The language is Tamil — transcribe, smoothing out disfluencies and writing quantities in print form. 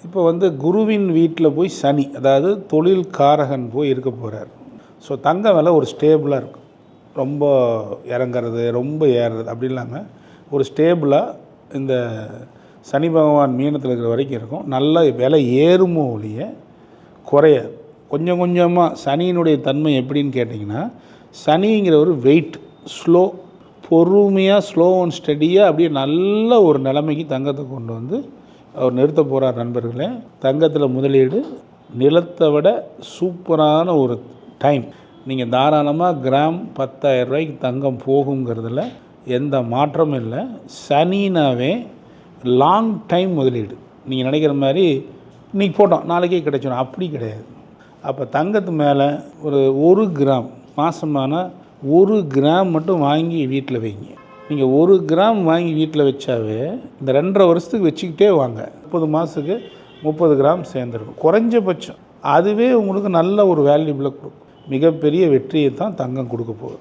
இப்போ குருவின் வீட்டில் போய் சனி, அதாவது தொழில் காரகன் போய் இருக்க போகிறார். ஸோ தங்க விலை ஒரு ஸ்டேபிளாக இருக்கும். ரொம்ப இறங்கிறது, ரொம்ப ஏறுறது அப்படி இல்லாமல் ஒரு ஸ்டேபிளாக இந்த சனி பகவான் மீனத்தில் இருக்கிற வரைக்கும் இருக்கும். நல்ல விலை ஏறுமோ ஒழிய குறையாது. கொஞ்சம் கொஞ்சமாக சனியினுடைய தன்மை எப்படின்னு கேட்டிங்கன்னா, சனிங்கிற ஒரு வெயிட் பொறுமையாக ஸ்லோ அண்ட் ஸ்டடியாக அப்படியே நல்ல ஒரு நிலைமைக்கு தங்கத்தை கொண்டு அவர் நிறுத்த போகிறார். நண்பர்களே, தங்கத்தில் முதலீடு நிலத்தை விட சூப்பரான ஒரு டைம். நீங்கள் தாராளமாக கிராம் 10,000 ரூபாய்க்கு தங்கம் போகுங்கிறதுல எந்த மாற்றமும் இல்லை. சனினாவே லாங் டைம் முதலீடு. நீங்கள் நினைக்கிற மாதிரி இன்றைக்கி போட்டோம் நாளைக்கே கிடைச்சிடும், அப்படி கிடையாது. அப்போ தங்கத்து மேலே ஒரு கிராம் மாதமான 1 கிராம் மட்டும் வாங்கி வீட்டில் வைங்க. நீங்கள் 1 கிராம் வாங்கி வீட்டில் வச்சாவே இந்த 2.5 வருஷத்துக்கு வச்சுக்கிட்டே வாங்க, 30 மாதத்துக்கு 30 கிராம் சேர்ந்துருக்கும் குறைஞ்சபட்சம். அதுவே உங்களுக்கு நல்ல ஒரு வேல்யூபிளை கொடுக்கும். மிகப்பெரிய வெற்றியை தான் தங்கம் கொடுக்க போகுது.